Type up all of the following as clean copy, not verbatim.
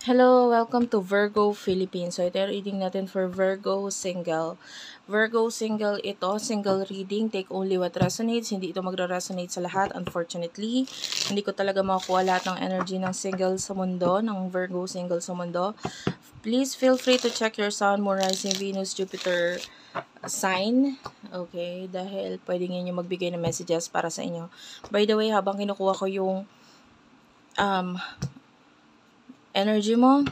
Hello, welcome to Virgo Philippines. So, ito yung reading natin for Virgo single. Virgo single ito, single reading. Take only what resonates. Hindi ito magre-resonate sa lahat, unfortunately. Hindi ko talaga makukuha lahat ng energy ng single sa mundo, ng Virgo single sa mundo. Please feel free to check your Sun, Moon, Rising, Venus, Jupiter sign. Okay, dahil pwedeng yun yung magbigay ng messages para sa inyo. By the way, habang kinukuha ko yung um, energy mo,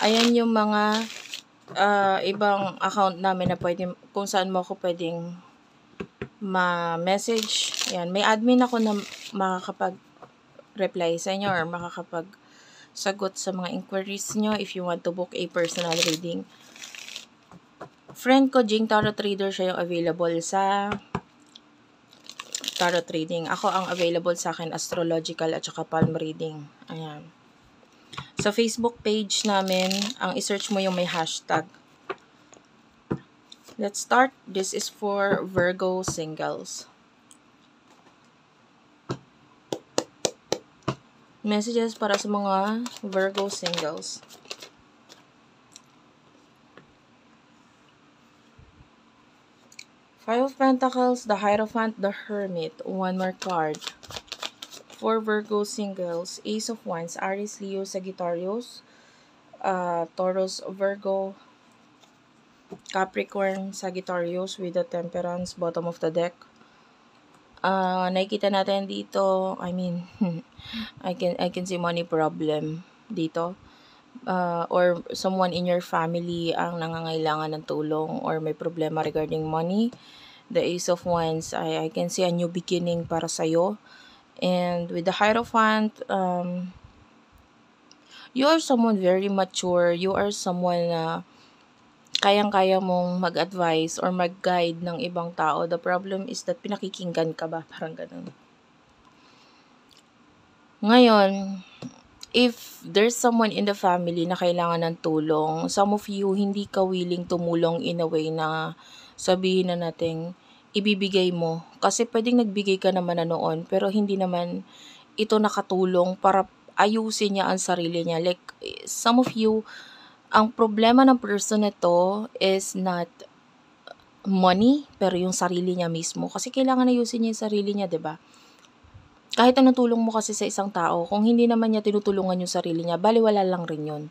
ayan yung mga ibang account namin na pwede, kung saan mo ako pwedeng ma-message. Ayan, may admin ako na makakapag-reply sa inyo or makakapag-sagot sa mga inquiries nyo if you want to book a personal reading. Friend ko, Jing Tarot Reader, siya yung available sa tarot reading. Ako ang available sa akin, astrological at saka palm reading. Ayan. Sa Facebook page namin, ang isearch mo yung may hashtag. Let's start. This is for Virgo singles. Messages para sa mga Virgo singles. Five of Pentacles, the Hierophant, the Hermit. One more card. For Virgo singles, Ace of Wands, Aries, Leo, Sagittarius, Taurus, Virgo, Capricorn, Sagittarius with the Temperance, bottom of the deck. Nakikita natin dito, I mean, I can see money problem dito. Or someone in your family ang nangangailangan ng tulong or may problema regarding money. The Ace of Wands, I can see a new beginning para sa'yo. And with the Hierophant, you are someone very mature. You are someone na kayang-kaya mong mag-advise or mag-guide ng ibang tao. The problem is that pinakikinggan ka ba? Parang ganun. Ngayon, if there's someone in the family na kailangan ng tulong, some of you hindi ka willing tumulong in a way na sabihin na natin ibibigay mo. Kasi pwedeng nagbigay ka naman na noon, pero hindi naman ito nakatulong para ayusin niya ang sarili niya. Like, some of you, ang problema ng person na to is not money, pero yung sarili niya mismo. Kasi kailangan ayusin niya yung sarili niya, 'di ba? Kahit anong tulong mo kasi sa isang tao, kung hindi naman niya tinutulungan yung sarili niya, baliwala lang rin yun.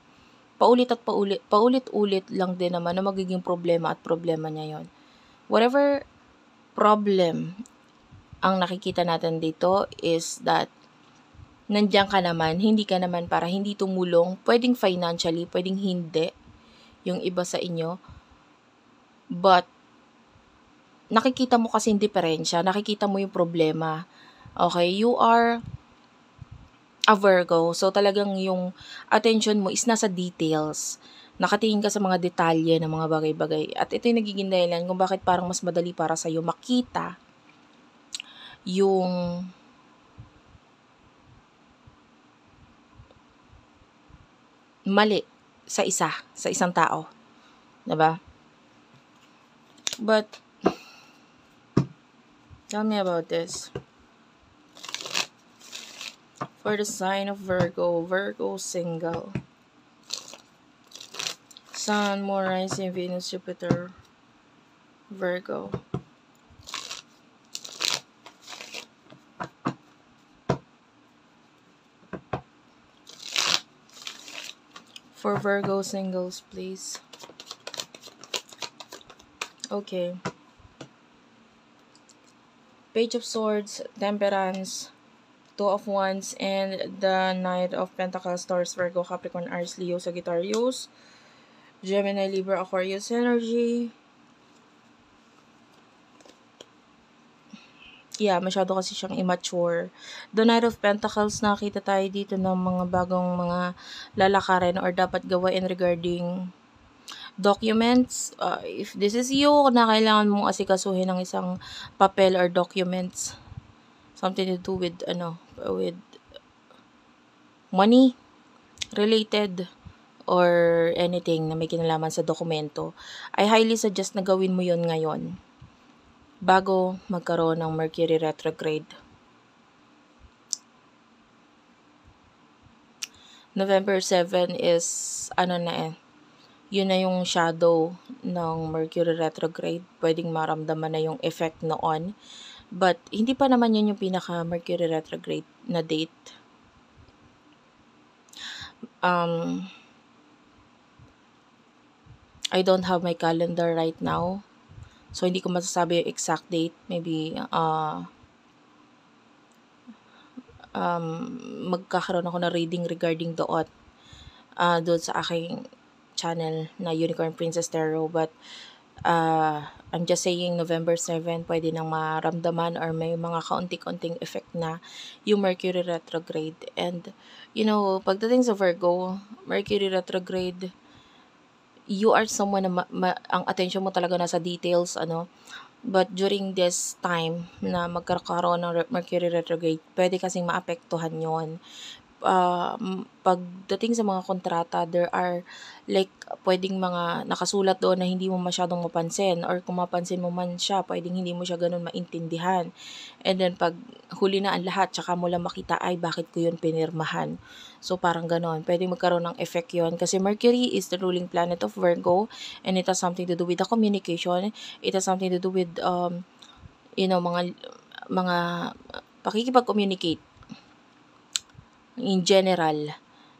Paulit-ulit lang din naman na magiging problema at problema niya yon. Whatever problem ang nakikita natin dito is that nandiyan ka naman, hindi ka naman para hindi tumulong, pwedeng financially, pwedeng hindi, yung iba sa inyo. But, nakikita mo kasi yung diferensya, nakikita mo yung problema. Okay, you are a Virgo, so talagang yung attention mo is nasa details. Nakatingin ka sa mga detalye ng mga bagay-bagay. At ito yung nagiging dahilan kung bakit parang mas madali para sa'yo makita yung mali sa isang tao. Diba? But, tell me about this. For the sign of Virgo, Virgo single. Sun, Moon, Rising, Venus, Jupiter, Virgo. For Virgo singles, please. Okay. Page of Swords, Temperance, Two of Wands, and the Knight of Pentacles, Taurus, Virgo, Capricorn, Aries, Leo, Sagittarius, Gemini, Libra, Aquarius energy. Yeah, masyado kasi siyang immature. The Knight of Pentacles, nakita tayo dito ng mga bagong mga lalakarin or dapat gawain regarding documents. If this is you, na kailangan mong asikasuhin ng isang papel or documents, something to do with with money related or anything na may kinalaman sa dokumento, I highly suggest na gawin mo yon ngayon bago magkaroon ng Mercury retrograde. November 7 is, ano na yun na yung shadow ng Mercury retrograde. Pwedeng maramdaman na yung effect noon. But, hindi pa naman yun yung pinaka-Mercury retrograde na date. I don't have my calendar right now. So, hindi ko masasabi yung exact date. Maybe, magkakaroon ako na reading regarding doon sa aking channel na Unicorn Princess Tarot. But, I'm just saying November 7, pwede nang maramdaman or may mga kaunti-kaunting effect na yung Mercury retrograde. And, pagdating sa Virgo, Mercury retrograde, you are someone na ang attention mo talaga nasa details, But during this time na magkakaroon ng Mercury retrograde, pwede kasing maapektuhan yon. Pagdating sa mga kontrata, there are pwedeng mga nakasulat doon na hindi mo masyadong mapansin, or kung mapansin mo man siya, pwedeng hindi mo siya ganun maintindihan. And then pag huli na ang lahat, tsaka mo lang makita, ay bakit ko yun pinirmahan. So parang ganon, pwedeng magkaroon ng effect yon kasi Mercury is the ruling planet of Virgo, and it has something to do with the communication. It has something to do with mga pakikipag-communicate in general.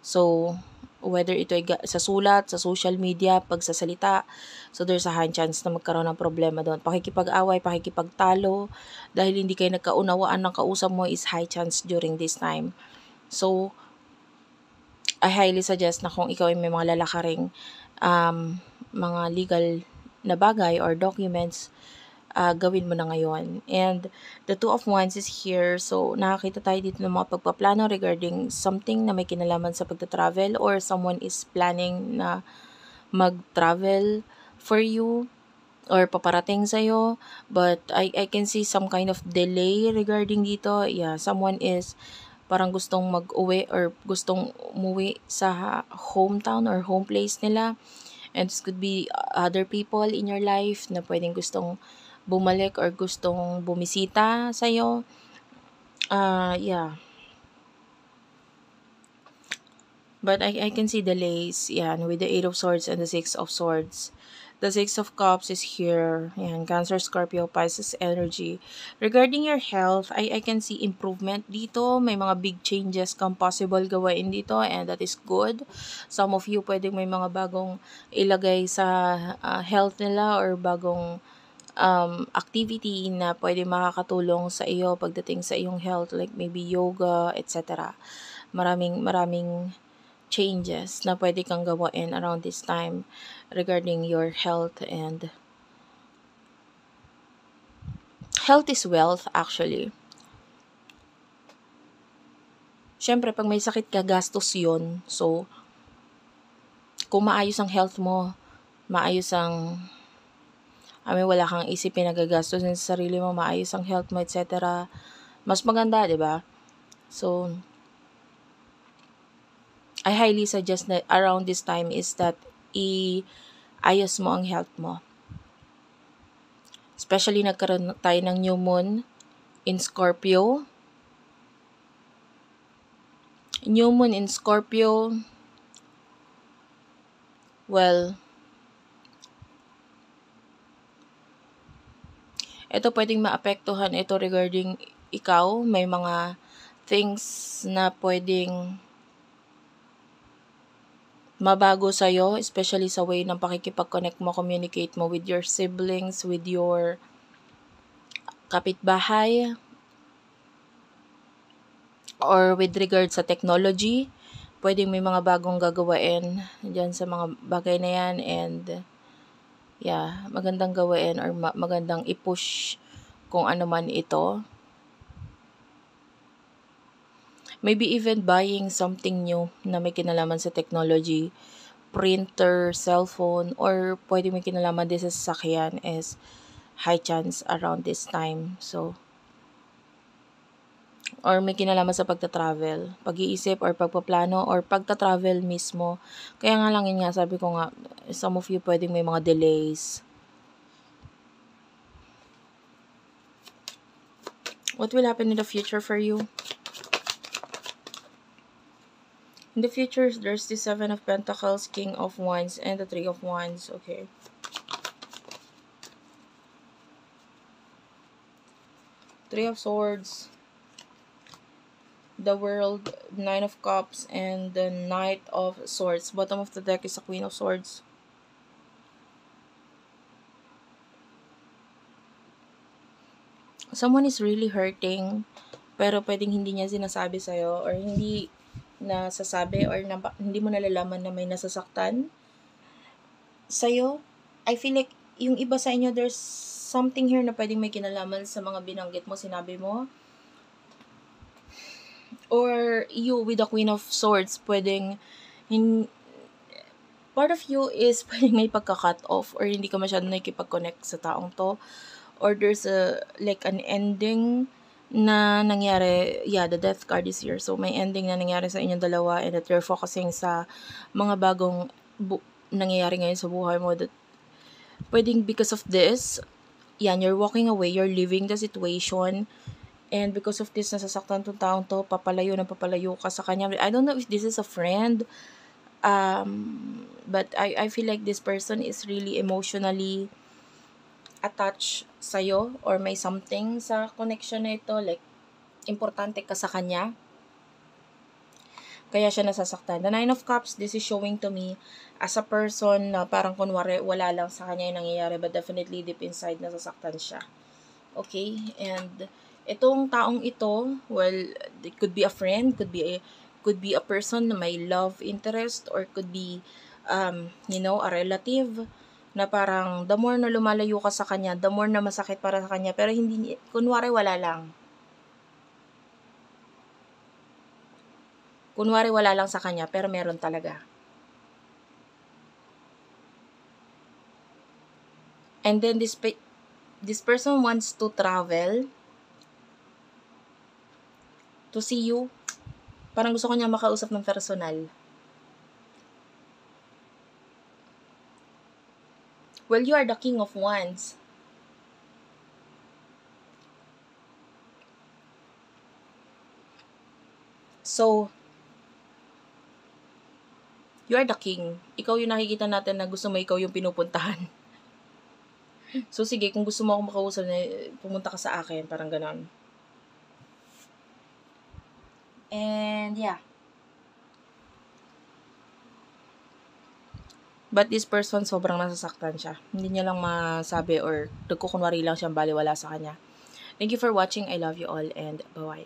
So, whether ito ay sa sulat, sa social media, pagsasalita, so there's a high chance na magkaroon ng problema doon. Pakikipag-away, pakikipagtalo, dahil hindi kayo nagkaunawaan ng kausap mo, is high chance during this time. So, I highly suggest na kung ikaw ay may mga lalakaring mga legal na bagay or documents, gawin mo na ngayon. And the Two of Wands is here. So, nakakita tayo dito ng mga pagpaplano regarding something na may kinalaman sa pagta-travel, or someone is planning na mag-travel for you or paparating sa'yo. But I can see some kind of delay regarding dito. Yeah, someone is parang gustong mag-uwi or gustong umuwi sa hometown or home place nila. And this could be other people in your life na pwedeng gustong bumalik or gustong bumisita sa'yo. Yeah. But I can see delays, yan, with the 8 of Swords and the 6 of Swords. The 6 of Cups is here. Yan, Cancer, Scorpio, Pisces energy. Regarding your health, I can see improvement dito. May mga big changes kang possible gawain dito, and that is good. Some of you pwedeng may mga bagong ilagay sa health nila, or bagong activity na pwede makakatulong sa iyo pagdating sa iyong health, like maybe yoga, etc. Maraming changes na pwede kang gawain around this time regarding your health. And health is wealth, actually. Syempre, pag may sakit ka, gastos yun. So, kung maayos ang health mo, maayos ang wala kang isipin na gagastos sa sarili mo, maayos ang health mo, etc. Mas maganda, di ba? So, I highly suggest na around this time is that ayos mo ang health mo. Especially nagkaroon tayo ng new moon in Scorpio. New moon in Scorpio, well, ito pwedeng maapektuhan ito regarding ikaw. May mga things na pwedeng mabago sa'yo, especially sa way ng pakikipag-connect mo, communicate mo with your siblings, with your kapitbahay, or with regard sa technology. Pwedeng may mga bagong gagawain dyan sa mga bagay na yan, and yeah, magandang gawain or magandang i-push kung ano man ito. Maybe even buying something new na may kinalaman sa technology, printer, cellphone, or pwede may kinalaman din sa sasakyan, is high chance around this time. So, or may kinalaman sa pagta-travel, pag-iisip or pagpaplano or pagta-travel mismo. Kaya nga lang yun nga, sabi ko nga, some of you pwedeng may mga delays. What will happen in the future for you? In the future, there's the Seven of Pentacles, King of Wands, and the Three of Wands. Okay. Three of Swords, the World, Nine of Cups, and the Knight of Swords. Bottom of the deck is the Queen of Swords. Someone is really hurting, pero pwedeng hindi niya sinasabi sa'yo, or hindi nasasabi, or hindi mo nalalaman na may nasasaktan sa'yo. I feel like yung iba sa inyo, there's something here na pwedeng may kinalaman sa mga binanggit mo, sinabi mo. Or you with the Queen of Swords, pwedeng part of you is pwedeng may pagka-cut off, or hindi ka masyado nakikipag-connect sa taong to. Or there's like an ending na nangyari. Yeah, the Death card is here. So, may ending na nangyari sa inyong dalawa, and that you're focusing sa mga bagong nangyayari ngayon sa buhay mo. That pwedeng because of this, yan, you're walking away, you're leaving the situation, and because of this, nasasaktan tong taong to, papalayo ka sa kanya. I don't know if this is a friend, but I feel like this person is really emotionally attached sa'yo, or may something sa connection na ito, like importante ka sa kanya, kaya siya nasasaktan. The Nine of Cups, this is showing to me as a person na parang kunwari wala lang sa kanya yung nangyayari, but definitely deep inside nasasaktan siya. Okay? And itong taong ito, well, it could be a friend, could be a person na may love interest, or could be a relative, na parang the more na lumalayo ka sa kanya, the more na masakit para sa kanya, pero hindi, kunwari wala lang. Kunwari wala lang sa kanya, pero meron talaga. And then this person wants to travel to see you. Parang gusto ko niya makausap ng personal. Well, you are the King of Wands. So, you are the king. Ikaw yung nakikita natin na gusto mo ikaw yung pinupuntahan. So, sige, kung gusto mo akong makausap, pumunta ka sa akin. Parang ganon. And, yeah. But this person, sobrang nasasaktan siya. Hindi niya lang masabi, or nagkukunwari lang siyang baliwala sa kanya. Thank you for watching. I love you all, and bye-bye.